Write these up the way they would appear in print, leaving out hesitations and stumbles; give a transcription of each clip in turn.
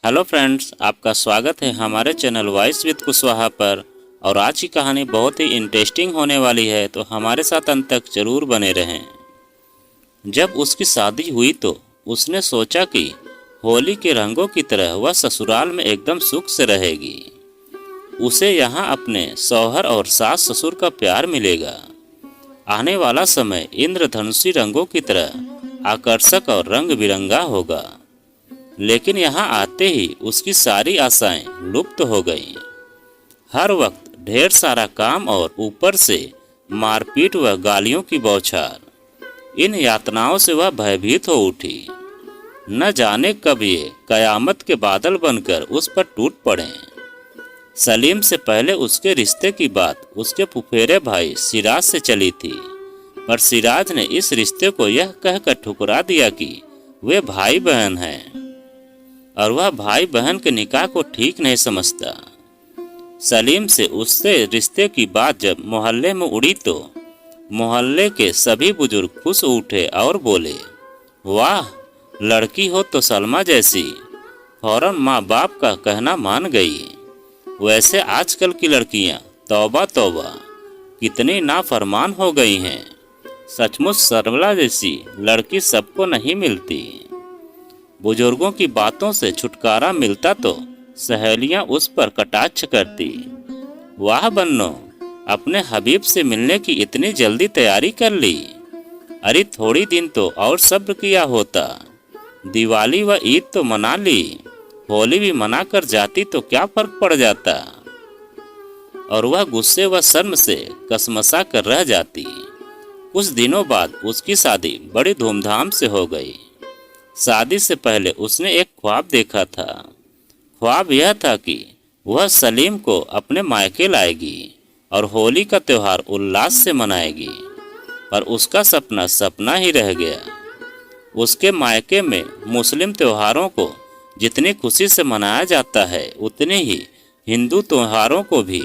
Hello friends, आपका स्वागत है हमारे चैनल वॉइस विद कुशवाहा पर। और आज की कहानी बहुत ही इंटरेस्टिंग होने वाली है, तो हमारे साथ अंत तक जरूर बने रहें। जब उसकी शादी हुई तो उसने सोचा कि होली के रंगों की तरह वह ससुराल में एकदम सुख से रहेगी। उसे यहाँ अपने शौहर और सास ससुर का प्यार मिलेगा। आने वाला समय इंद्रधनुषी रंगों की तरह आकर्षक और रंग बिरंगा होगा। लेकिन यहाँ आते ही उसकी सारी आशाएं लुप्त हो गईं। हर वक्त ढेर सारा काम और ऊपर से मारपीट व गालियों की बौछार। इन यातनाओं से वह भयभीत हो उठी। न जाने कब ये कयामत के बादल बनकर उस पर टूट पड़े। सलीम से पहले उसके रिश्ते की बात उसके फुफेरे भाई सिराज से चली थी, पर सिराज ने इस रिश्ते को यह कहकर ठुकरा दिया कि वे भाई बहन हैं और वह भाई बहन के निकाह को ठीक नहीं समझता। सलीम से उससे रिश्ते की बात जब मोहल्ले में उड़ी तो मोहल्ले के सभी बुजुर्ग खुश उठे और बोले, वाह, लड़की हो तो सलमा जैसी। फौरन माँ बाप का कहना मान गई। वैसे आजकल की लड़कियाँ तौबा तौबा कितनी नाफरमान हो गई हैं। सचमुच सरला जैसी लड़की सबको नहीं मिलती। बुजुर्गों की बातों से छुटकारा मिलता तो सहेलियां उस पर कटाक्ष करती। वाह बन्नो, अपने हबीब से मिलने की इतनी जल्दी तैयारी कर ली। अरे थोड़ी दिन तो और सब्र किया होता। दिवाली व ईद तो मना ली, होली भी मना कर जाती तो क्या फर्क पड़ जाता। और वह गुस्से व शर्म से कसमसा कर रह जाती। कुछ दिनों बाद उसकी शादी बड़ी धूमधाम से हो गई। शादी से पहले उसने एक ख्वाब देखा था। ख्वाब यह था कि वह सलीम को अपने मायके लाएगी और होली का त्यौहार उल्लास से मनाएगी। पर उसका सपना सपना ही रह गया। उसके मायके में मुस्लिम त्योहारों को जितनी खुशी से मनाया जाता है, उतने ही हिंदू त्योहारों को भी।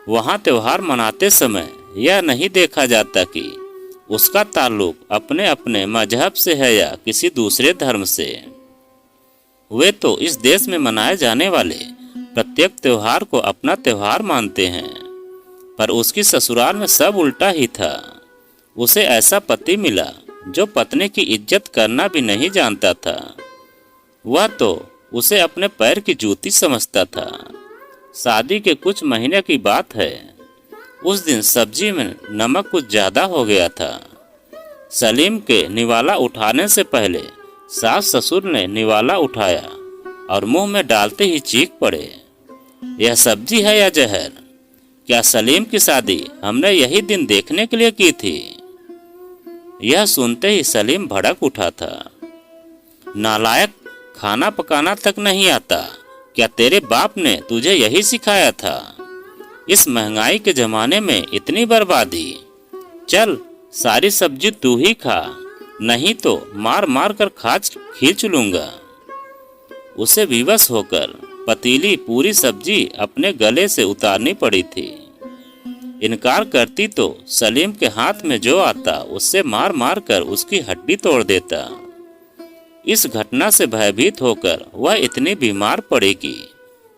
वहाँ त्यौहार मनाते समय यह नहीं देखा जाता कि उसका ताल्लुक अपने अपने मजहब से है या किसी दूसरे धर्म से। वे तो इस देश में मनाए जाने वाले प्रत्येक त्योहार को अपना त्योहार मानते हैं। पर उसकी ससुराल में सब उल्टा ही था। उसे ऐसा पति मिला जो पत्नी की इज्जत करना भी नहीं जानता था। वह तो उसे अपने पैर की जूती समझता था। शादी के कुछ महीने की बात है। उस दिन सब्जी में नमक कुछ ज्यादा हो गया था। सलीम के निवाला उठाने से पहले सास ससुर ने निवाला उठाया और मुंह में डालते ही चीख पड़े, यह सब्जी है या जहर? क्या सलीम की शादी हमने यही दिन देखने के लिए की थी? यह सुनते ही सलीम भड़क उठा था। नालायक, खाना पकाना तक नहीं आता? क्या तेरे बाप ने तुझे यही सिखाया था? इस महंगाई के जमाने में इतनी बर्बादी। चल, सारी सब्जी तू ही खा, नहीं तो मार मार कर खींच लूंगा। उसे विवश होकर पतीली पूरी सब्जी अपने गले से उतारनी पड़ी थी। इनकार करती तो सलीम के हाथ में जो आता उससे मार मार कर उसकी हड्डी तोड़ देता। इस घटना से भयभीत होकर वह इतनी बीमार पड़ी कि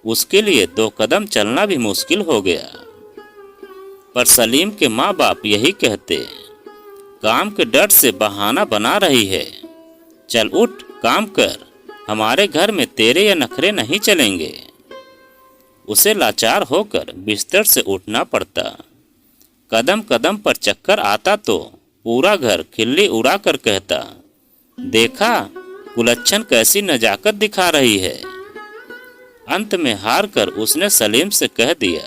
उसके लिए 2 कदम चलना भी मुश्किल हो गया। पर सलीम के माँ बाप यही कहते, काम के डर से बहाना बना रही है। चल उठ, काम कर, हमारे घर में तेरे ये नखरे नहीं चलेंगे। उसे लाचार होकर बिस्तर से उठना पड़ता। कदम कदम पर चक्कर आता तो पूरा घर खिल्ली उड़ा कर कहता, देखा कुलच्छन कैसी नजाकत दिखा रही है। अंत में हार कर उसने सलीम से कह दिया,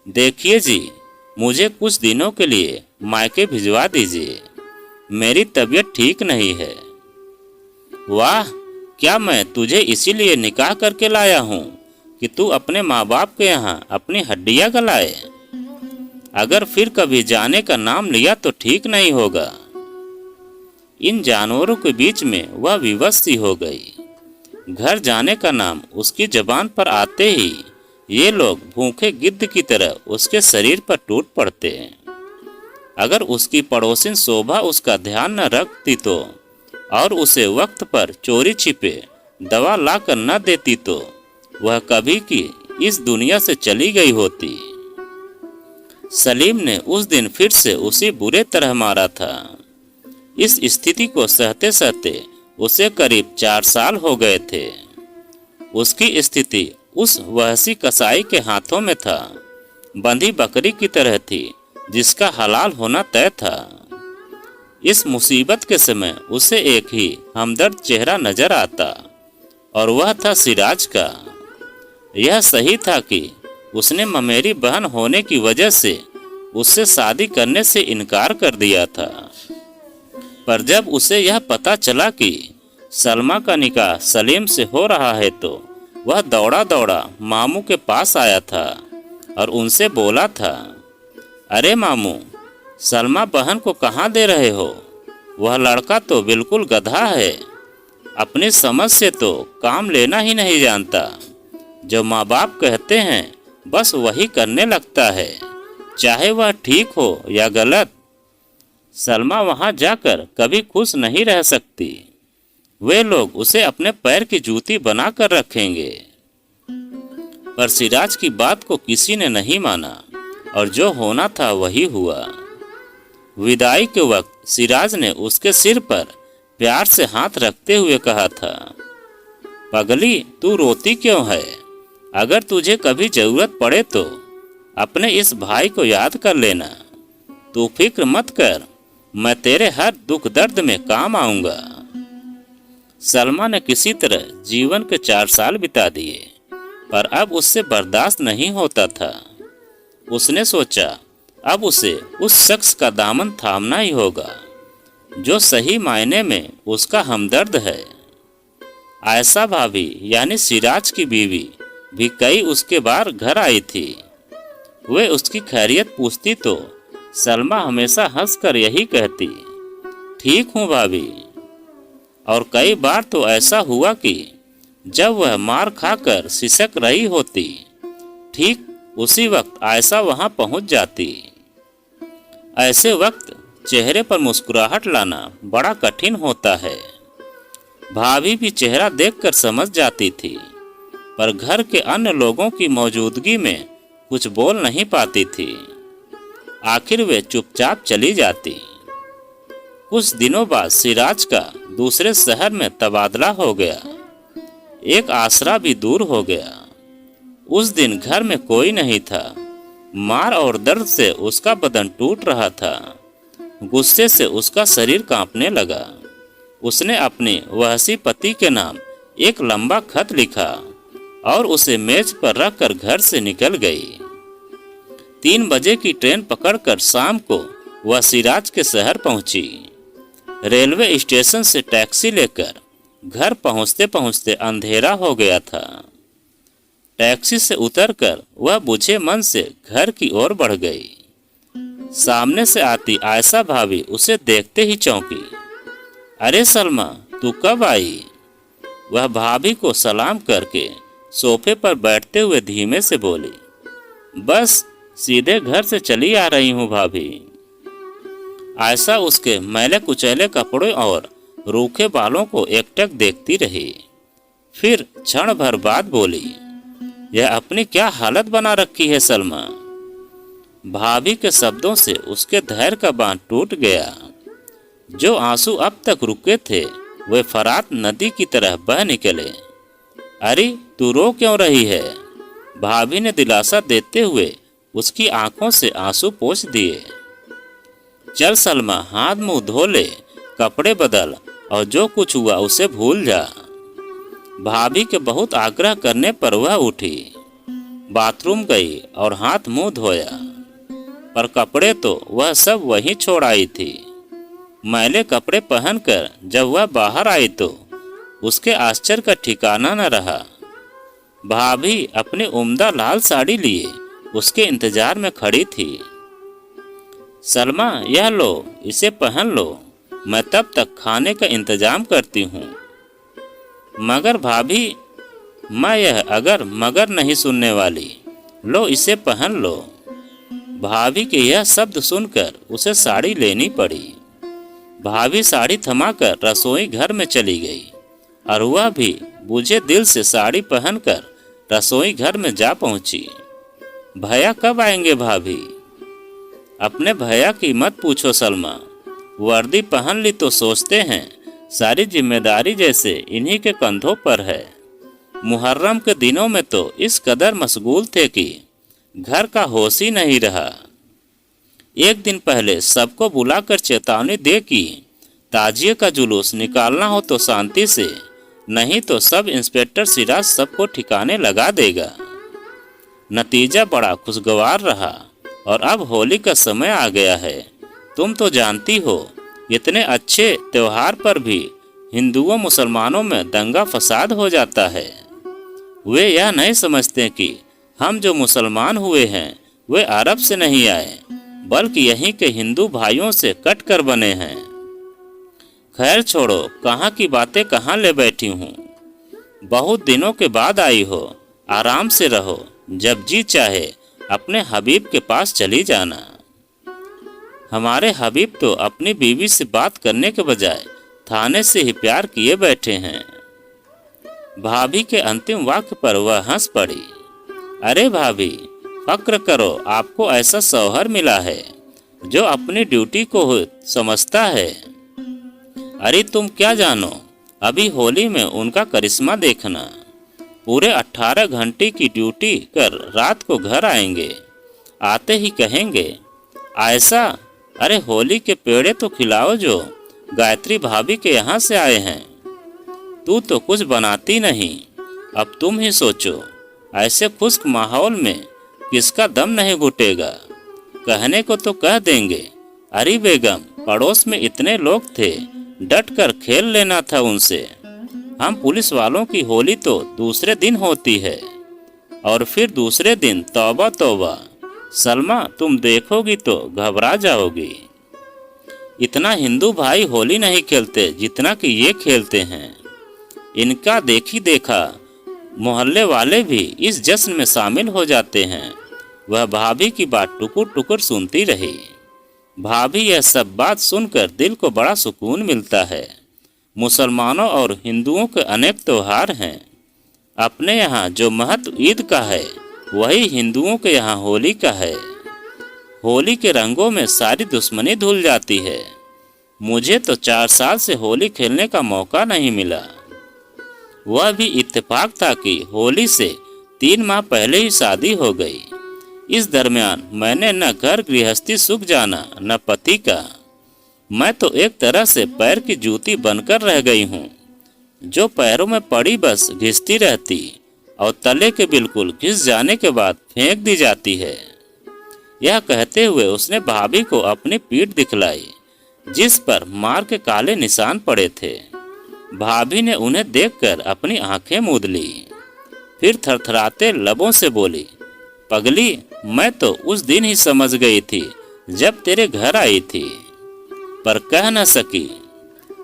देखिए जी, मुझे कुछ दिनों के लिए मायके भिजवा दीजिए, मेरी तबीयत ठीक नहीं है। वाह, क्या मैं तुझे इसीलिए निकाह करके लाया हूँ कि तू अपने माँ बाप के यहाँ अपनी हड्डियाँ गलाए? अगर फिर कभी जाने का नाम लिया तो ठीक नहीं होगा। इन जानवरों के बीच में वह विवश सी हो गई। घर जाने का नाम उसकी जबान पर आते ही ये लोग भूखे गिद्ध की तरह उसके शरीर पर टूट पड़ते हैं। अगर उसकी पड़ोसिन शोभा उसका ध्यान न रखती तो और उसे वक्त पर चोरी छिपे दवा लाकर न देती तो वह कभी की इस दुनिया से चली गई होती। सलीम ने उस दिन फिर से उसे बुरे तरह मारा था। इस स्थिति को सहते सहते उसे करीब 4 साल हो गए थे। उसकी स्थिति उस वहशी कसाई के हाथों में था, बंधी बकरी की तरह थी जिसका हलाल होना तय था। इस मुसीबत के समय उसे एक ही हमदर्द चेहरा नजर आता और वह था सिराज का। यह सही था कि उसने ममेरी बहन होने की वजह से उससे शादी करने से इनकार कर दिया था, पर जब उसे यह पता चला कि सलमा का निकाह सलीम से हो रहा है तो वह दौड़ा दौड़ा मामू के पास आया था और उनसे बोला था, अरे मामू, सलमा बहन को कहाँ दे रहे हो? वह लड़का तो बिल्कुल गधा है, अपनी समझ से तो काम लेना ही नहीं जानता। जो माँ बाप कहते हैं बस वही करने लगता है, चाहे वह ठीक हो या गलत। सलमा वहाँ जाकर कभी खुश नहीं रह सकती। वे लोग उसे अपने पैर की जूती बना कर रखेंगे। पर सिराज की बात को किसी ने नहीं माना और जो होना था वही हुआ। विदाई के वक्त सिराज ने उसके सिर पर प्यार से हाथ रखते हुए कहा था, पगली, तू रोती क्यों है? अगर तुझे कभी जरूरत पड़े तो अपने इस भाई को याद कर लेना। तू फिक्र मत कर, मैं तेरे हर दुख दर्द में काम आऊंगा। सलमा ने किसी तरह जीवन के 4 साल बिता दिए, पर अब उससे बर्दाश्त नहीं होता था। उसने सोचा अब उसे उस शख्स का दामन थामना ही होगा जो सही मायने में उसका हमदर्द है। आयशा भाभी यानी सिराज की बीवी भी कई उसके बार घर आई थी। वे उसकी खैरियत पूछती तो सलमा हमेशा हंसकर यही कहती, ठीक हूँ भाभी। और कई बार तो ऐसा हुआ कि जब वह मार खाकर सिसक रही होती, ठीक उसी वक्त आयशा वहां पहुंच जाती। ऐसे वक्त चेहरे पर मुस्कुराहट लाना बड़ा कठिन होता है। भाभी भी चेहरा देखकर समझ जाती थी, पर घर के अन्य लोगों की मौजूदगी में कुछ बोल नहीं पाती थी। आखिर वे चुपचाप चली जाती। कुछ दिनों बाद सिराज का दूसरे शहर में तबादला हो गया। एक आसरा भी दूर हो गया। उस दिन घर में कोई नहीं था। मार और दर्द से उसका बदन टूट रहा था। गुस्से से उसका शरीर कांपने लगा। उसने अपने वहशी पति के नाम एक लंबा खत लिखा और उसे मेज पर रखकर घर से निकल गई। 3 बजे की ट्रेन पकड़कर शाम को वह सिराज के शहर पहुंची। रेलवे स्टेशन से टैक्सी लेकर घर पहुंचते पहुंचते अंधेरा हो गया था। टैक्सी से उतरकर वह बुझे मन से घर की ओर बढ़ गई। सामने से आती आयशा भाभी उसे देखते ही चौंकी। अरे सलमा, तू कब आई? वह भाभी को सलाम करके सोफे पर बैठते हुए धीमे से बोली, बस सीधे घर से चली आ रही हूँ भाभी। आयशा उसके मैले कुचैले कपड़ों और रूखे बालों को एकटक देखती रही। फिर क्षण भर बाद बोली, यह अपनी क्या हालत बना रखी है सलमा? भाभी के शब्दों से उसके धैर्य का बांध टूट गया। जो आंसू अब तक रुके थे वे फरात नदी की तरह बह निकले। अरे तू रो क्यों रही है? भाभी ने दिलासा देते हुए उसकी आंखों से आंसू पोंछ दिए। चल सलमा, हाथ मुंह धो ले, कपड़े बदल और जो कुछ हुआ उसे भूल जा। भाभी के बहुत आग्रह करने पर वह उठी, बाथरूम गई और हाथ मुंह धोया, पर कपड़े तो वह सब वहीं छोड़ आई थी। मैले कपड़े पहनकर जब वह बाहर आई तो उसके आश्चर्य का ठिकाना न रहा। भाभी अपनी उम्दा लाल साड़ी लिए उसके इंतजार में खड़ी थी। सलमा, यह लो, इसे पहन लो, मैं तब तक खाने का इंतजाम करती हूँ। मगर भाभी, मैं यह अगर मगर नहीं सुनने वाली। लो, इसे पहन लो। भाभी के यह शब्द सुनकर उसे साड़ी लेनी पड़ी। भाभी साड़ी थमाकर रसोई घर में चली गई और वह भी बुझे दिल से साड़ी पहनकर रसोई घर में जा पहुंची। भैया कब आएंगे भाभी? अपने भैया की मत पूछो सलमा, वर्दी पहन ली तो सोचते हैं सारी जिम्मेदारी जैसे इन्हीं के कंधों पर है। मुहर्रम के दिनों में तो इस कदर मशगूल थे कि घर का होश ही नहीं रहा। एक दिन पहले सबको बुलाकर चेतावनी दे कि ताजिए का जुलूस निकालना हो तो शांति से, नहीं तो सब इंस्पेक्टर सिराज सबको ठिकाने लगा देगा। नतीजा बड़ा खुशगवार रहा और अब होली का समय आ गया है। तुम तो जानती हो, इतने अच्छे त्योहार पर भी हिंदुओं मुसलमानों में दंगा फसाद हो जाता है। वे यह नहीं समझते कि हम जो मुसलमान हुए हैं वे अरब से नहीं आए, बल्कि यहीं के हिंदू भाइयों से कट कर बने हैं। खैर छोड़ो, कहाँ की बातें कहाँ ले बैठी हूँ। बहुत दिनों के बाद आई हो, आराम से रहो, जब जी चाहे अपने हबीब के पास चली जाना। हमारे हबीब तो अपनी बीवी से बात करने के बजाय थाने से ही प्यार किए बैठे हैं। भाभी के अंतिम वाक्य पर वह हंस पड़ी। अरे भाभी, फक्र करो, आपको ऐसा शौहर मिला है जो अपनी ड्यूटी को समझता है। अरे तुम क्या जानो, अभी होली में उनका करिश्मा देखना। पूरे 18 घंटे की ड्यूटी कर रात को घर आएंगे। आते ही कहेंगे, आयशा, अरे होली के पेड़े तो खिलाओ जो गायत्री भाभी के यहाँ से आए हैं। तू तो कुछ बनाती नहीं, अब तुम ही सोचो, ऐसे खुश्क माहौल में किसका दम नहीं घुटेगा। कहने को तो कह देंगे, अरे बेगम, पड़ोस में इतने लोग थे, डट कर खेल लेना था उनसे। हम पुलिस वालों की होली तो दूसरे दिन होती है, और फिर दूसरे दिन तौबा तौबा। सलमा, तुम देखोगी तो घबरा जाओगी। इतना हिंदू भाई होली नहीं खेलते जितना कि ये खेलते हैं। इनका देखी देखा मोहल्ले वाले भी इस जश्न में शामिल हो जाते हैं। वह भाभी की बात टुकुर टुकुर सुनती रही। भाभी यह सब बात सुनकर दिल को बड़ा सुकून मिलता है। मुसलमानों और हिंदुओं के अनेक त्योहार हैं। अपने यहाँ जो महत्व ईद का है, वही हिंदुओं के यहाँ होली का है। होली के रंगों में सारी दुश्मनी धुल जाती है। मुझे तो 4 साल से होली खेलने का मौका नहीं मिला। वह भी इत्तेफाक था कि होली से 3 माह पहले ही शादी हो गई। इस दरमियान मैंने न घर गृहस्थी सुख जाना, न पति का। मैं तो एक तरह से पैर की जूती बनकर रह गई हूँ, जो पैरों में पड़ी बस घिसती रहती और तले के बिल्कुल घिस जाने के बाद फेंक दी जाती है। यह कहते हुए उसने भाभी को अपनी पीठ दिखलाई, जिस पर मार के काले निशान पड़े थे। भाभी ने उन्हें देखकर अपनी आंखें मूंद ली, फिर थरथराते लबों से बोली, पगली, मैं तो उस दिन ही समझ गई थी जब तेरे घर आई थी, पर कह न सकी।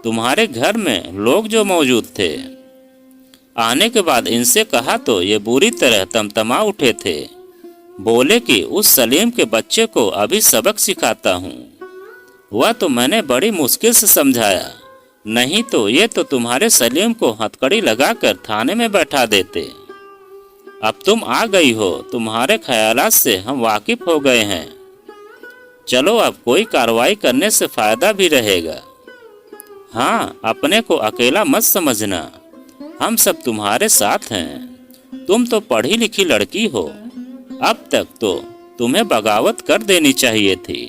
तुम्हारे घर में लोग जो मौजूद थे, आने के बाद इनसे कहा तो ये बुरी तरह तमतमा उठे थे। बोले कि उस सलीम के बच्चे को अभी सबक सिखाता हूँ। वह तो मैंने बड़ी मुश्किल से समझाया, नहीं तो ये तो तुम्हारे सलीम को हथकड़ी लगाकर थाने में बैठा देते। अब तुम आ गई हो, तुम्हारे ख्यालात से हम वाकिफ हो गए हैं। चलो, अब कोई कार्रवाई करने से फायदा भी रहेगा। हाँ, अपने को अकेला मत समझना, हम सब तुम्हारे साथ हैं। तुम तो पढ़ी लिखी लड़की हो, अब तक तो तुम्हें बगावत कर देनी चाहिए थी।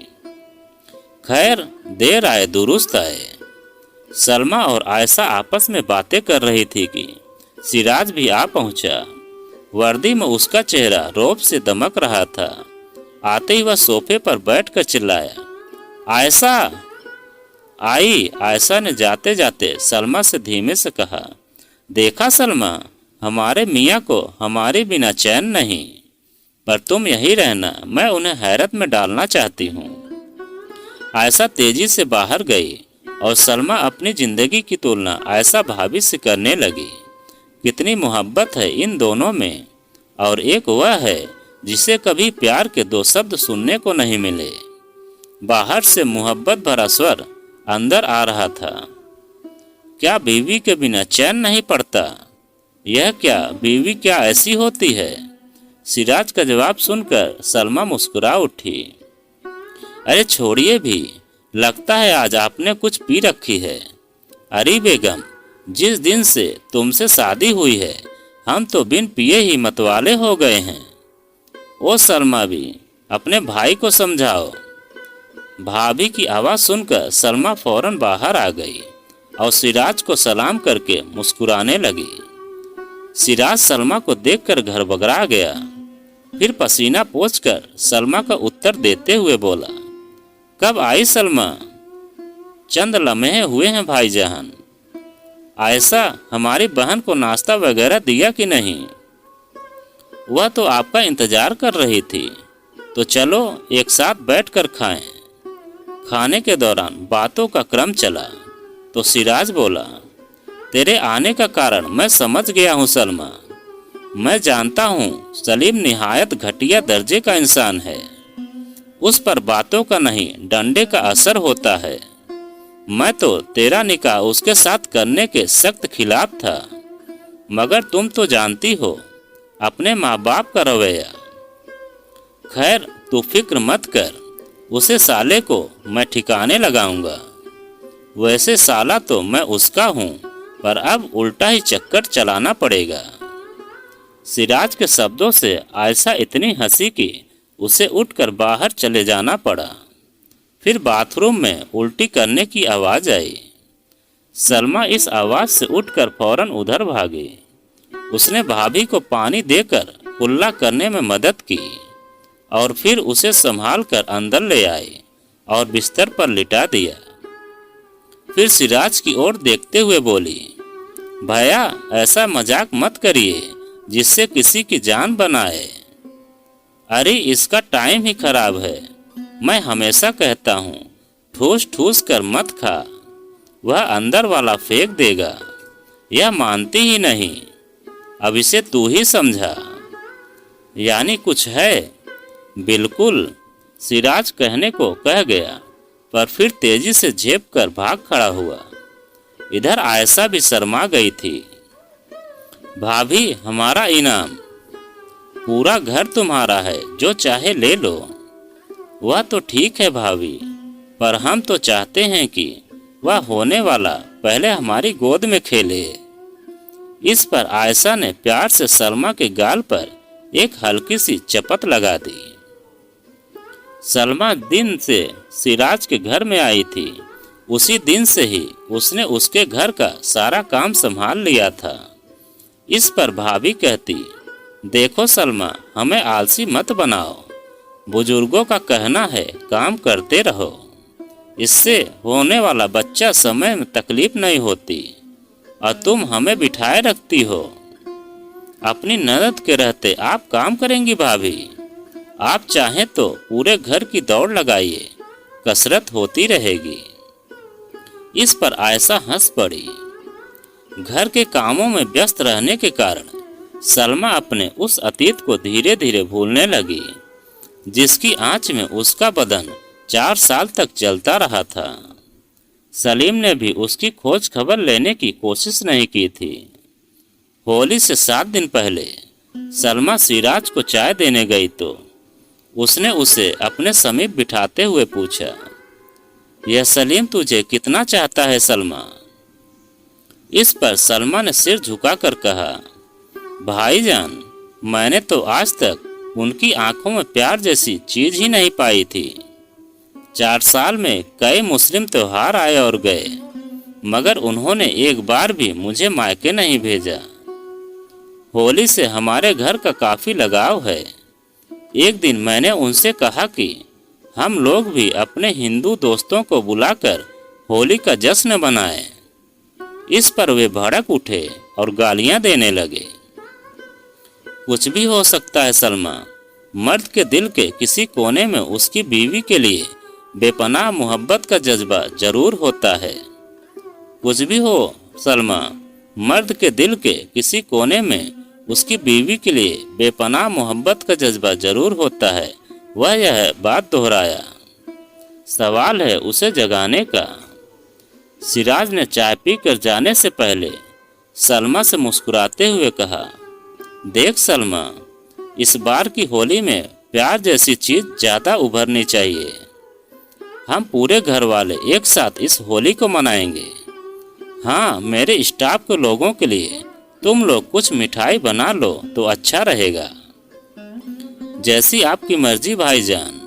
खैर, देर आए दुरुस्त आए। सलमा और आयशा आपस में बातें कर रही थी कि सिराज भी आ पहुंचा। वर्दी में उसका चेहरा रौब से दमक रहा था। आते ही वह सोफे पर बैठकर चिल्लाया, आयशा! आई। आयशा ने जाते जाते सलमा से धीमे से कहा, देखा सलमा, हमारे मियाँ को हमारे बिना चैन नहीं, पर तुम यही रहना, मैं उन्हें हैरत में डालना चाहती हूँ। आयशा तेजी से बाहर गई और सलमा अपनी जिंदगी की तुलना आयशा भाभी से करने लगी। कितनी मोहब्बत है इन दोनों में, और एक वह है जिसे कभी प्यार के 2 शब्द सुनने को नहीं मिले। बाहर से मोहब्बत भरा स्वर अंदर आ रहा था। क्या बीवी के बिना चैन नहीं पड़ता? यह क्या, बीवी क्या ऐसी होती है? सिराज का जवाब सुनकर सलमा मुस्कुरा उठी। अरे छोड़िए भी, लगता है आज आपने कुछ पी रखी है। अरे बेगम, जिस दिन से तुमसे शादी हुई है हम तो बिन पिए ही मतवाले हो गए हैं। ओ सलमा भी, अपने भाई को समझाओ। भाभी की आवाज़ सुनकर सलमा फौरन बाहर आ गई और सिराज को सलाम करके मुस्कुराने लगी। सिराज सलमा को देखकर घरबगरा गया, फिर पसीना पोंछकर सलमा का उत्तर देते हुए बोला, कब आई सलमा? चंद लम्हे हुए हैं भाईजान। आयशा हमारी बहन को नाश्ता वगैरह दिया कि नहीं? वह तो आपका इंतजार कर रही थी, तो चलो एक साथ बैठकर खाएं। खाने के दौरान बातों का क्रम चला तो सिराज बोला, तेरे आने का कारण मैं समझ गया हूँ सलमा। मैं जानता हूँ सलीम निहायत घटिया दर्जे का इंसान है। उस पर बातों का नहीं डंडे का असर होता है। मैं तो तेरा निकाह उसके साथ करने के सख्त खिलाफ था, मगर तुम तो जानती हो अपने माँ बाप का रवैया। खैर तू फिक्र मत कर, उसे साले को मैं ठिकाने लगाऊंगा। वैसे साला तो मैं उसका हूँ, पर अब उल्टा ही चक्कर चलाना पड़ेगा। सिराज के शब्दों से आयशा इतनी हंसी कि उसे उठकर बाहर चले जाना पड़ा। फिर बाथरूम में उल्टी करने की आवाज़ आई। सलमा इस आवाज़ से उठकर फौरन उधर भागी। उसने भाभी को पानी देकर कुल्ला करने में मदद की और फिर उसे संभाल कर अंदर ले आई और बिस्तर पर लिटा दिया। फिर सिराज की ओर देखते हुए बोली, भैया ऐसा मजाक मत करिए जिससे किसी की जान बनाए। अरे इसका टाइम ही खराब है। मैं हमेशा कहता हूँ ठूस ठूस कर मत खा, वह अंदर वाला फेंक देगा। यह मानती ही नहीं। अब इसे तू ही समझा। यानी कुछ है? बिल्कुल, सिराज कहने को कह गया, पर फिर तेजी से झेप कर भाग खड़ा हुआ। इधर आयशा भी शर्मा गई थी। भाभी हमारा इनाम, पूरा घर तुम्हारा है, जो चाहे ले लो। वह तो ठीक है भाभी, पर हम तो चाहते हैं कि वह होने वाला पहले हमारी गोद में खेले। इस पर आयशा ने प्यार से सलमा के गाल पर एक हल्की सी चपत लगा दी। सलमा दिन से सिराज के घर में आई थी, उसी दिन से ही उसने उसके घर का सारा काम संभाल लिया था। इस पर भाभी कहती, देखो सलमा, हमें आलसी मत बनाओ। बुजुर्गों का कहना है काम करते रहो, इससे होने वाला बच्चा समय में तकलीफ नहीं होती। और तुम हमें बिठाए रखती हो। अपनी ननद के रहते आप काम करेंगी भाभी? आप चाहें तो पूरे घर की दौड़ लगाइए, कसरत होती रहेगी। इस पर आयशा हंस पड़ी। घर के कामों में व्यस्त रहने के कारण सलमा अपने उस अतीत को धीरे धीरे भूलने लगी, जिसकी आंच में उसका बदन 4 साल तक जलता रहा था। सलीम ने भी उसकी खोज खबर लेने की कोशिश नहीं की थी। होली से 7 दिन पहले सलमा सिराज को चाय देने गई तो उसने उसे अपने समीप बिठाते हुए पूछा, यह सलीम तुझे कितना चाहता है सलमा? इस पर सलमा ने सिर झुकाकर कहा, भाईजान, मैंने तो आज तक उनकी आंखों में प्यार जैसी चीज ही नहीं पाई थी। 4 साल में कई मुस्लिम त्योहार आए और गए, मगर उन्होंने एक बार भी मुझे मायके नहीं भेजा। होली से हमारे घर का काफी लगाव है। एक दिन मैंने उनसे कहा कि हम लोग भी अपने हिंदू दोस्तों को बुलाकर होली का जश्न मनाएं। इस पर वे भड़क उठे और गालियां देने लगे। कुछ भी हो सकता है सलमा, मर्द के दिल के किसी कोने में उसकी बीवी के लिए बेपनाह मोहब्बत का जज्बा जरूर होता है। कुछ भी हो सलमा, मर्द के दिल के किसी कोने में उसकी बीवी के लिए बेपनाह मोहब्बत का जज्बा जरूर होता है। वह यह बात दोहराया। सवाल है उसे जगाने का। सिराज ने चाय पीकर जाने से पहले सलमा से मुस्कुराते हुए कहा, देख सलमा, इस बार की होली में प्यार जैसी चीज ज्यादा उभरनी चाहिए। हम पूरे घर वाले एक साथ इस होली को मनाएंगे। हाँ, मेरे स्टाफ के लोगों के लिए तुम लोग कुछ मिठाई बना लो तो अच्छा रहेगा। जैसी आपकी मर्जी भाईजान।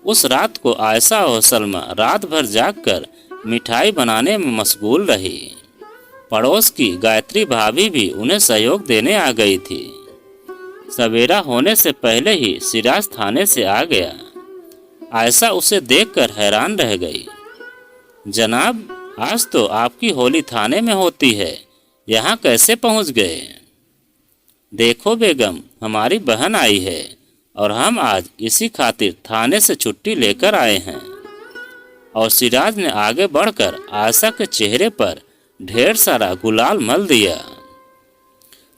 उस रात को आयशा और सलमा रात भर जागकर मिठाई बनाने में मशगूल रही। पड़ोस की गायत्री भाभी भी उन्हें सहयोग देने आ गई थी। सवेरा होने से पहले ही सिराज थाने से आ गया। आयशा उसे देखकर हैरान रह गई। जनाब, आज तो आपकी होली थाने में होती है, यहाँ कैसे पहुँच गए? देखो बेगम, हमारी बहन आई है और हम आज इसी खातिर थाने से छुट्टी लेकर आए हैं। और सिराज ने आगे बढ़कर आयशा के चेहरे पर ढेर सारा गुलाल मल दिया।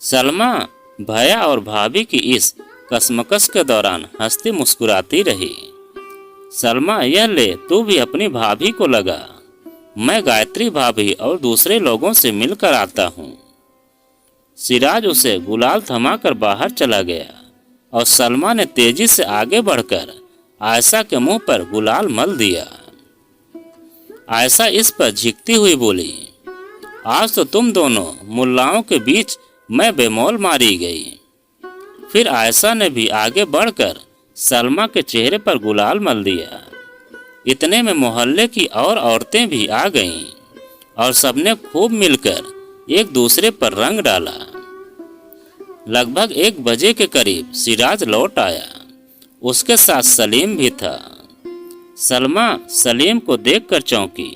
सलमा भैया और भाभी की इस कसमकस के दौरान हंसती मुस्कुराती रही। सलमा, यह ले, तू भी अपनी भाभी को लगा। मैं गायत्री भाभी और दूसरे लोगों से मिलकर आता हूँ। सिराज उसे गुलाल थमाकर बाहर चला गया और सलमा ने तेजी से आगे बढ़कर आयशा के मुंह पर गुलाल मल दिया। आयशा इस पर झिकती हुई बोली, आज तो तुम दोनों मुल्लाओं के बीच मैं बेमौल मारी गई। फिर आयशा ने भी आगे बढ़कर सलमा के चेहरे पर गुलाल मल दिया। इतने में मोहल्ले की और औरतें भी आ गईं और सबने खूब मिलकर एक दूसरे पर रंग डाला। लगभग 1 बजे के करीब सिराज लौट आया। उसके साथ सलीम भी था। सलमा सलीम को देखकर चौंकी।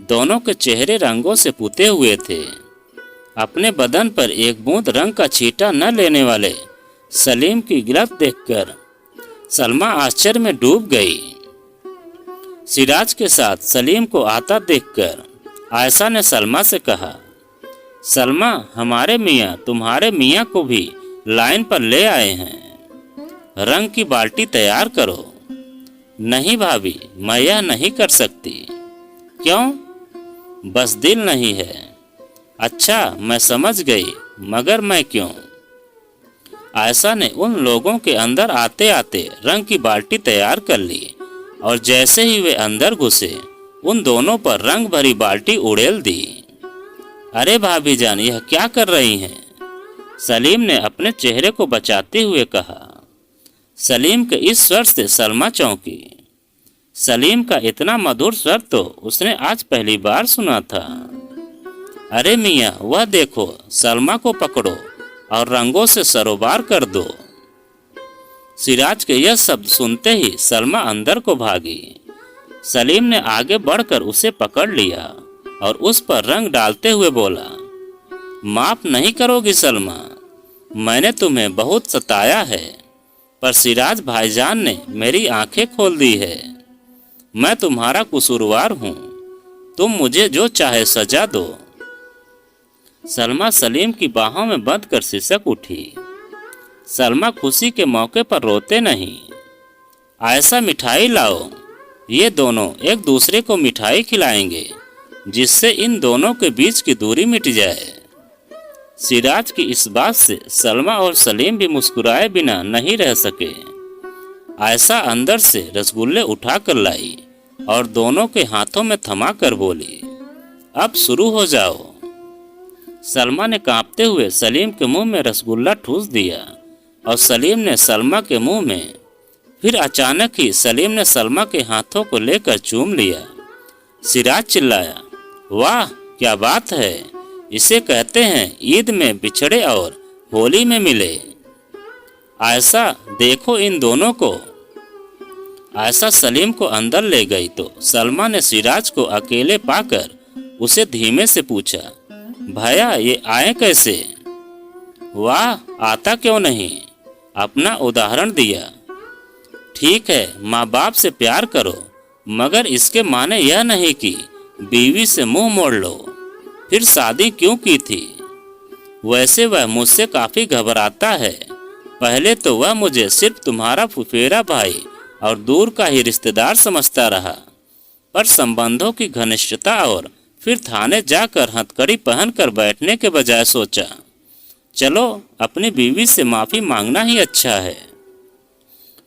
दोनों के चेहरे रंगों से पुते हुए थे। अपने बदन पर एक बूंद रंग का छींटा न लेने वाले सलीम की गिरफ्त देखकर सलमा आश्चर्य में डूब गई। सिराज के साथ सलीम को आता देखकर आयशा ने सलमा से कहा, सलमा, हमारे मियाँ तुम्हारे मियाँ को भी लाइन पर ले आए हैं। रंग की बाल्टी तैयार करो। नहीं भाभी, मैं यह नहीं कर सकती। क्यों? बस दिल नहीं है। अच्छा, मैं समझ गई, मगर मैं क्यों? आयशा ने उन लोगों के अंदर आते आते रंग की बाल्टी तैयार कर ली और जैसे ही वे अंदर घुसे उन दोनों पर रंग भरी बाल्टी उड़ेल दी। अरे भाभी जान, यह क्या कर रही हैं? सलीम ने अपने चेहरे को बचाते हुए कहा। सलीम के इस स्वर से सलमा चौंकी। सलीम का इतना मधुर स्वर तो उसने आज पहली बार सुना था। अरे मियाँ, वह देखो, सलमा को पकड़ो और रंगों से सरोबार कर दो। सिराज के यह शब्द सुनते ही सलमा अंदर को भागी। सलीम ने आगे बढ़कर उसे पकड़ लिया और उस पर रंग डालते हुए बोला, माफ नहीं करोगी सलमा, मैंने तुम्हें बहुत सताया है, पर सिराज भाईजान ने मेरी आंखें खोल दी है। मैं तुम्हारा कसूरवार हूँ, तुम मुझे जो चाहे सजा दो। सलमा सलीम की बाहों में बंध कर सिसक उठी। सलमा खुशी के मौके पर रोते नहीं। आयशा, मिठाई लाओ। ये दोनों एक दूसरे को मिठाई खिलाएंगे जिससे इन दोनों के बीच की दूरी मिट जाए। सिराज की इस बात से सलमा और सलीम भी मुस्कुराए बिना नहीं रह सके। आयशा अंदर से रसगुल्ले उठा कर लाई और दोनों के हाथों में थमा कर बोली, अब शुरू हो जाओ। सलमा ने कांपते हुए सलीम के मुंह में रसगुल्ला ठूस दिया और सलीम ने सलमा के मुंह में। फिर अचानक ही सलीम ने सलमा के हाथों को लेकर चूम लिया। सिराज चिल्लाया, वाह क्या बात है, इसे कहते हैं ईद में बिछड़े और होली में मिले। आयशा, देखो इन दोनों को। आयशा सलीम को अंदर ले गई तो सलमा ने सिराज को अकेले पाकर उसे धीमे से पूछा, भैया ये आए कैसे? वाह, आता क्यों नहीं, अपना उदाहरण दिया। ठीक है, माँ बाप से प्यार करो, मगर इसके माने यह नहीं कि बीवी से मुंह मोड़ लो। फिर शादी क्यों की थी? वैसे वह मुझसे काफी घबराता है। पहले तो वह मुझे सिर्फ तुम्हारा फुफेरा भाई और दूर का ही रिश्तेदार समझता रहा, पर संबंधों की घनिष्ठता और फिर थाने जाकर हथकड़ी पहनकर बैठने के बजाय सोचा, चलो अपनी बीवी से माफ़ी मांगना ही अच्छा है।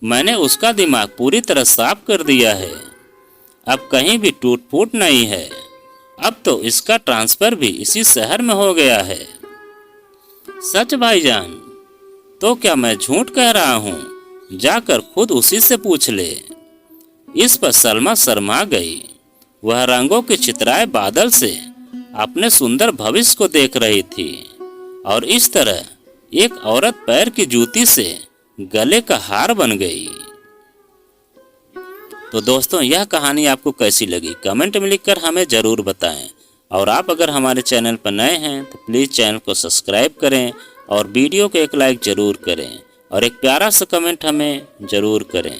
मैंने उसका दिमाग पूरी तरह साफ कर दिया है। अब कहीं भी टूट फूट नहीं है। अब तो इसका ट्रांसफ़र भी इसी शहर में हो गया है। सच भाईजान? तो क्या मैं झूठ कह रहा हूँ? जाकर खुद उसी से पूछ ले। इस पर सलमा शर्मा गई। वह रंगों के चितराए बादल से अपने सुंदर भविष्य को देख रही थी और इस तरह एक औरत पैर की जूती से गले का हार बन गई। तो दोस्तों, यह कहानी आपको कैसी लगी कमेंट में लिखकर हमें ज़रूर बताएं। और आप अगर हमारे चैनल पर नए हैं तो प्लीज़ चैनल को सब्सक्राइब करें और वीडियो को एक लाइक ज़रूर करें और एक प्यारा सा कमेंट हमें ज़रूर करें।